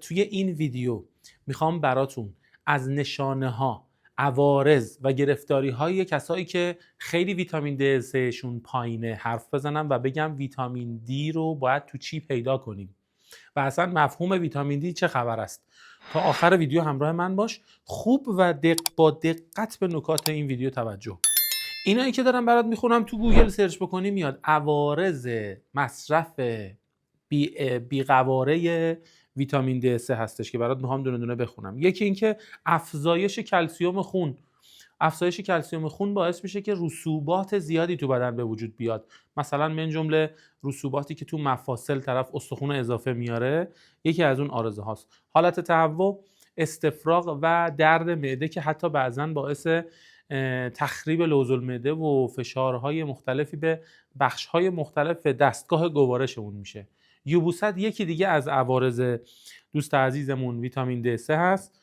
توی این ویدیو میخوام براتون از نشانه ها، عوارض و گرفتاری های کسایی که خیلی ویتامین د شون پایینه حرف بزنم و بگم ویتامین دی رو باید تو چی پیدا کنیم و اصلا مفهوم ویتامین دی چه خبر است. تا آخر ویدیو همراه من باش، خوب و با دقت به نکات این ویدیو توجه. اینایی که دارم برات میخونم تو گوگل سرچ بکنی میاد عوارض مصرف بیقواره ویتامین D3 هستش که برات میخوام دونه دونه بخونم. یکی اینکه افزایش کلسیم خون. افزایش کلسیم خون باعث میشه که رسوبات زیادی تو بدن به وجود بیاد، مثلا من جمله رسوباتی که تو مفاصل طرف استخون اضافه میاره یکی از اون عارضه هاست. حالت تهوع، استفراغ و درد معده که حتی بعضاً باعث تخریب لوز المعده و فشارهای مختلفی به بخشهای مختلف دستگاه گوارشمون میشه. یبوست یکی دیگه از عوارض دوست عزیزمون ویتامین D3 هست.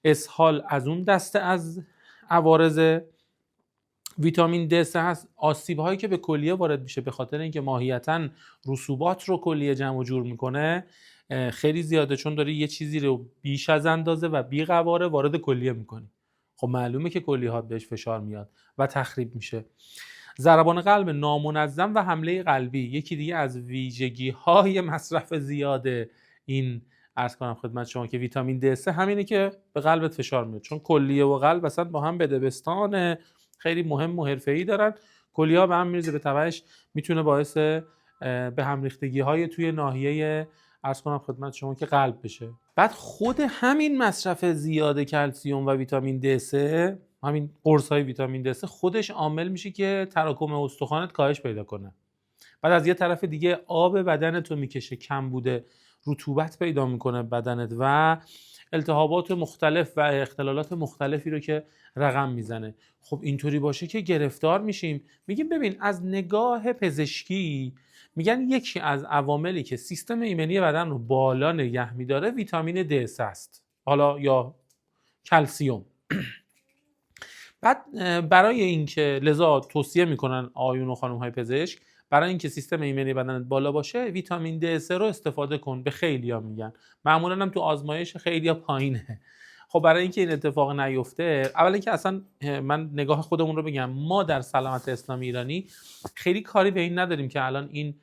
اسهال از اون دسته از عوارض ویتامین D3 هست. آسیب هایی که به کلیه وارد میشه به خاطر اینکه ماهیتاً رسوبات رو کلیه جمع و جور میکنه خیلی زیاده، چون داری یه چیزی رو بیش از اندازه و بی قواره وارد کلیه میکنی. خب معلومه که کلیهات بهش فشار میاد و تخریب میشه. ضربان قلب نامنظم و حمله قلبی یکی دیگه از ویژگی های مصرف زیاد این عرض کنم خدمت شما که ویتامین D3 همینه که به قلبت فشار میاد، چون کلیه و قلب اصلا با هم بدبستان خیلی مهم و حرفه‌ای دارن. کلیه ها به هم میریزه، به تبعش میتونه باعث به هم ریختگی های توی ناحیه عرض کنم خدمت شما که قلب بشه. بعد خود همین مصرف زیاد کلسیم و ویتامین D3، همین قرص های ویتامین D3 خودش عامل میشه که تراکم استخوانت کاهش پیدا کنه. بعد از یه طرف دیگه آب بدنت رو میکشه، کم بوده رطوبت پیدا میکنه بدنت و التهابات مختلف و اختلالات مختلفی رو که رقم میزنه. خب اینطوری باشه که گرفتار میشیم. میگیم ببین از نگاه پزشکی میگن یکی از عواملی که سیستم ایمنی بدن رو بالا نگه میداره ویتامین D3 است، حالا یا کلسیم. بعد برای اینکه لذا توصیه میکنن آقایون و خانم های پزشک برای اینکه سیستم ایمنی بدنت بالا باشه ویتامین D3 رو استفاده کن. به خیلیا میگن، معمولا هم تو آزمایش خیلیا پایینه. خب برای اینکه این اتفاق نیفته، اولا که اصلا من نگاه خودمون رو بگم، ما در سلامت اسلامی ایرانی خیلی کاری به این نداریم که الان این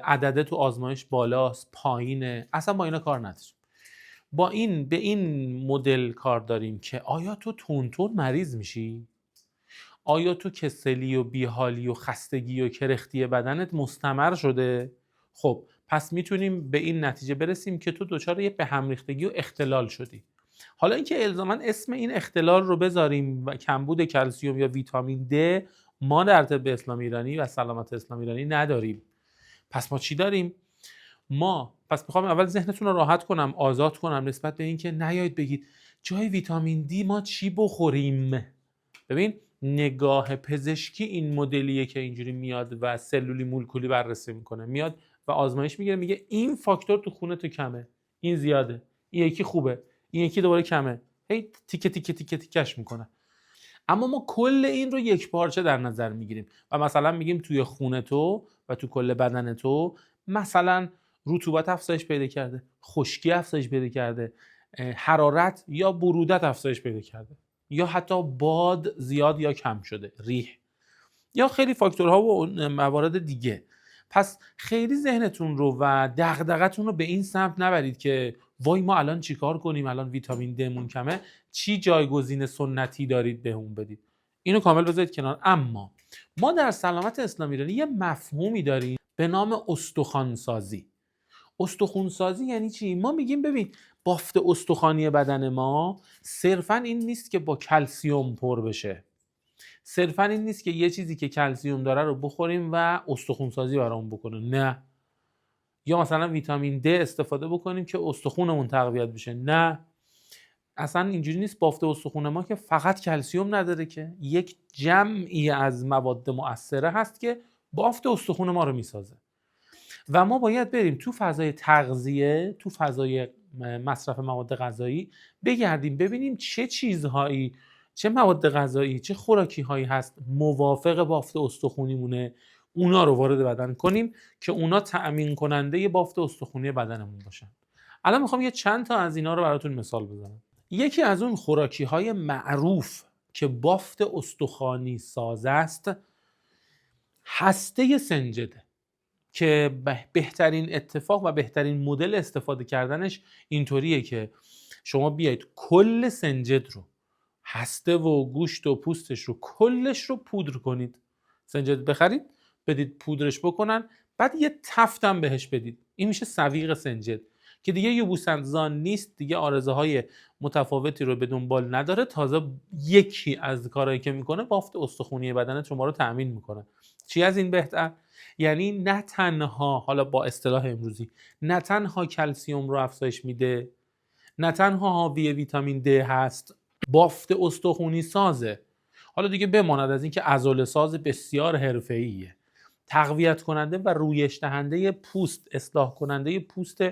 عدده تو آزمایش بالاست پایینه، اصلا با اینا کار نداریم. با این به این مدل کار داریم که آیا تو تون مریض میشی؟ آیا تو کسلی و بیحالی و خستگی و کرختی بدنت مستمر شده؟ خب پس میتونیم به این نتیجه برسیم که تو دچار یه به هم ریختگی و اختلال شدی. حالا اینکه الزاما اسم این اختلال رو بذاریم و کمبود کلسیم یا ویتامین د ما در طب اسلامی ایرانی و سلامت اسلامی ایرانی نداریم. پس ما چی داریم؟ پس میخوام اول ذهنتون رو راحت کنم، آزاد کنم نسبت به اینکه نیایید بگید جای ویتامین دی ما چی بخوریم. ببین نگاه پزشکی این مدلیه که اینجوری میاد و سلولی مولکولی بررسی میکنه، میاد و آزمایش میگیره، میگه این فاکتور تو خون تو کمه، این زیاده، این یکی خوبه، این یکی دوباره کمه، هی تیکه تیکه تیکه تیکش میکنه. اما ما کل این رو یک پارچه در نظر میگیریم و مثلا میگیم توی خون تو و تو کل بدن تو مثلا رطوبت افزایش پیدا کرده، خشکی افزایش پیدا کرده، حرارت یا برودت افزایش پیدا کرده، یا حتی باد زیاد یا کم شده، ریح، یا خیلی فاکتورها و موارد دیگه. پس خیلی ذهنتون رو و دغدغتون رو به این سمت نبرید که وای ما الان چیکار کنیم، الان ویتامین د مون کمه، چی جایگزین سنتی دارید بهمون بدید. اینو کامل بذارید کنار. اما ما در سلامت اسلامی ایرانی یه مفهومی داریم به نام استخوان‌سازی. استخوان‌سازی یعنی چی؟ ما میگیم ببین بافت استخوانی بدن ما صرفاً این نیست که با کلسیم پر بشه، صرفاً این نیست که یه چیزی که کلسیم داره رو بخوریم و استخوان‌سازی برامون بکنه، نه. یا مثلا ویتامین د استفاده بکنیم که استخونمون تقویت بشه، نه. اصلا اینجوری نیست. بافت استخوان ما که فقط کلسیم نداره، که یک جمعی از مواد مؤثره هست که بافت استخوان ما رو میسازه و ما باید بریم تو فضای تغذیه، تو فضای مصرف مواد غذایی بگردیم ببینیم چه چیزهایی، چه مواد غذایی، چه خوراکی هایی هست موافق بافت استخونیمونه، اونا رو وارد بدن کنیم که اونا تأمین کننده بافت استخونی بدنمون باشن. الان میخوام یه چند تا از اینا رو براتون مثال بزنم. یکی از اون خوراکی های معروف که بافت استخوانی ساز است هسته سنجده که بهترین اتفاق و بهترین مدل استفاده کردنش اینطوریه که شما بیایید کل سنجد رو، هسته و گوشت و پوستش رو کلش رو پودر کنید. سنجد بخرید، بدید پودرش بکنن، بعد یه تفتم بهش بدید. این میشه سویق سنجد که دیگه یبوسنزان نیست، دیگه آرزه های متفاوتی رو به دنبال نداره، تازه یکی از کارهایی که میکنه بافت استخوانی بدن شما رو تأمین میکنه. چی از این بهتر؟ یعنی نه تنها، حالا با اصطلاح امروزی، نه تنها کلسیوم رو افزایش میده، نه تنها حاوی ویتامین د هست، بافت استخوانی سازه. حالا دیگه بماند از اینکه عضله ساز بسیار حرفه‌ایه، تقویت کننده و رویش دهنده پوست، اصلاح کننده پوست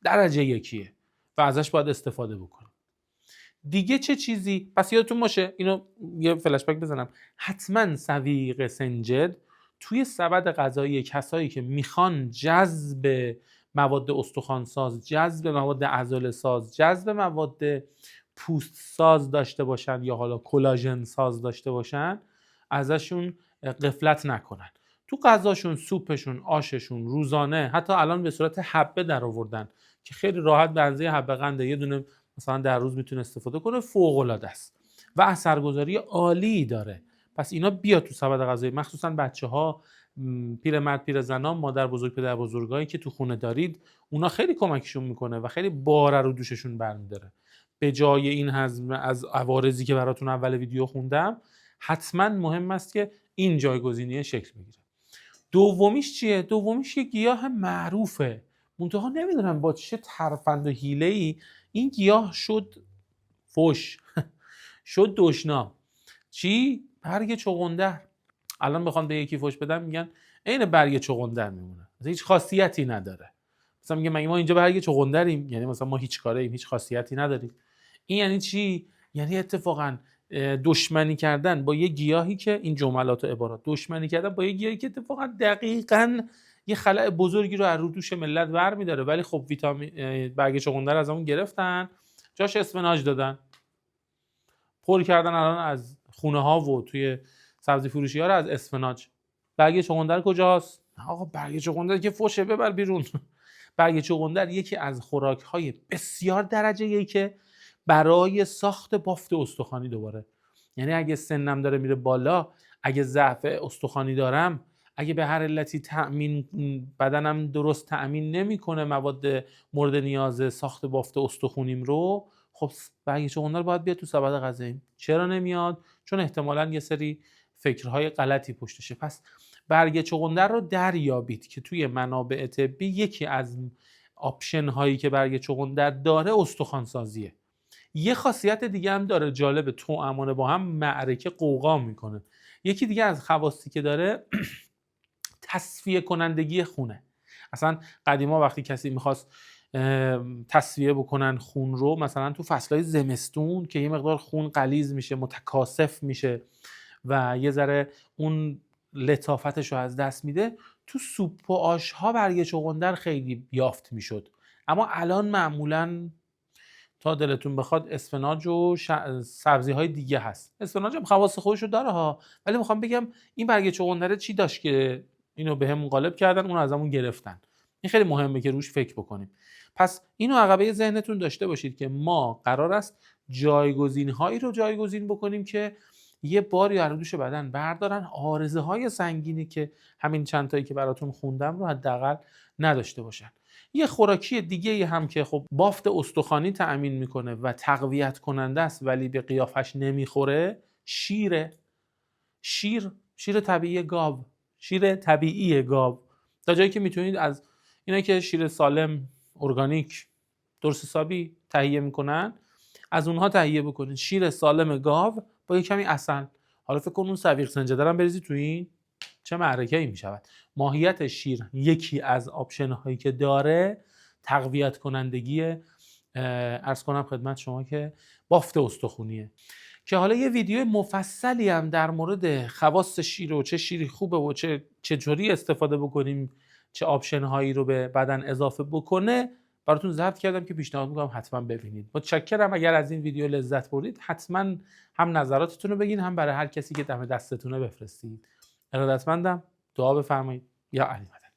درجه یکیه و ازش باید استفاده بکنیم. دیگه چه چیزی؟ پس یادتون باشه اینو یه فلش بک بزنم، حتما سویق سنجد توی سبد غذایی کسایی که میخوان جذب مواد استخوان ساز، جذب مواد عضله ساز، جذب مواد پوست ساز داشته باشن یا حالا کلاژن ساز داشته باشن، ازشون غفلت نکنن. تو غذاشون، سوپشون، آششون روزانه، حتی الان به صورت حبه در آوردن که خیلی راحت به اندازه حبه قنده یه دونه مثلا در روز میتونه استفاده کنه، فوق العاده است و اثرگذاری عالی داره. پس اینا بیا تو سبد غذایی، مخصوصا بچه‌ها، پیرمرد، پیرزنا، مادر بزرگ، پدر بزرگایی که تو خونه دارید، اونا خیلی کمکشون میکنه و خیلی بار رو دوششون برمی‌داره. به جای این هضم از عوارضی که براتون اول ویدیو خوندم، حتما مهم است که این جایگزینی شکل بگیره. دومیش چیه؟ دومیش یه گیاه معروفه، منتها نمیدونم با چه ترفند و حیله‌ای این گیاه شد فوش شد دشنام. چی؟ برگ چغندر. الان بخوام به یکی فوش بدم میگن عین برگ چغندر میمونه، مثلا هیچ خاصیتی نداره. مثلا میگه مگه ما اینجا برگ چغندریم؟ یعنی مثلا ما هیچ کاره ایم، هیچ خاصیتی نداریم. این یعنی چی؟ یعنی اتفاقا دشمنی کردن با یه گیاهی که، این جملات و عبارات، دشمنی کردن با یه گیاهی که اتفاقا دقیقاً یه خلأ بزرگی رو از رو دوش ملت برمی‌داره، ولی خب ویتامین برگ چغندر از اون گرفتن، جاش اسفناج دادن، پر کردن الان از خونه ها و توی سبزی فروشی ها رو از اسفناج. برگ چغندر کجاست؟ آقا برگ چغندر که فوشه، ببر بیرون. برگ چغندر یکی از خوراک های بسیار درجه یکی که برای ساخت بافت استخوانی، دوباره یعنی اگه سنم داره میره بالا، اگه ضعف استخوانی دارم، اگه به هر علتی بدنم درست تأمین نمیکنه مواد مورد نیاز ساخت بافت استخونیم رو، خب برگ چغندر باید بیاد تو سبد غذاییم. چرا نمیاد؟ چون احتمالاً یه سری فکرهای غلطی پشتشه. پس برگ چغندر رو دریابید که توی منابع طبی یکی از آپشن هایی که برگ چغندر داره استخوان سازیه. یه خاصیت دیگه هم داره جالب، توأمان با هم معرکه قوقا میکنه. یکی دیگه از خواصی که داره تصفیه کنندگی خونه. اصلا قدیما وقتی کسی میخواست تصفیه بکنن خون رو، مثلا تو فصلهای زمستون که یه مقدار خون غلیظ میشه، متکاثف میشه و یه ذره اون لطافتش رو از دست میده، تو سوپ و آش ها برگ چغندر خیلی یافت میشد. اما الان معمولاً تا دلتون بخواد اسفناج و سبزی های دیگه هست. اسفناج هم خواص خودش رو داره ها، ولی میخوام بگم این برگ چغندره چی داشت که اینو بهمون غالب کردن، اون ازمون گرفتن. این خیلی مهمه که روش فکر بکنیم. پس اینو عقبه ذهنتون داشته باشید که ما قرار است جایگزین هایی رو جایگزین بکنیم که یه باری از دوش بدن بردارن، عارضه های سنگینی که همین چند تایی که براتون خوندم رو حداقل نداشته باشن. یه خوراکی دیگه هم که خب بافت استخوانی تأمین میکنه و تقویت کننده است ولی به قیافش نمیخوره، شیر طبیعی گاو، شیر طبیعی گاو. تا جایی که میتونید از اینا که شیر سالم، ارگانیک، درست حسابی تهیه میکنن، از اونها تهیه بکنید. شیر سالم گاو با یه کمی عسل. حالا فکر کن اون سویق سنجده رو بریزی تو این، چه معرکه‌ای میشود. ماهیت شیر یکی از آپشن هایی که داره تقویت کنندگی، عرض کنم خدمت شما که بافت استخونیه، که حالا یه ویدیو مفصلی هم در مورد خواص شیر و چه شیری خوبه و چه جوری استفاده بکنیم، چه آپشن هایی رو به بدن اضافه بکنه براتون ضبط کردم که پیشنهاد میکنم حتما ببینید. متشکرم. اگر از این ویدیو لذت بردید حتما هم نظراتتون رو بگین، هم برای هر کسی که دم دستتونه بفرستید. ارادتمندم. دعا بفرمایید. یا علی مدد.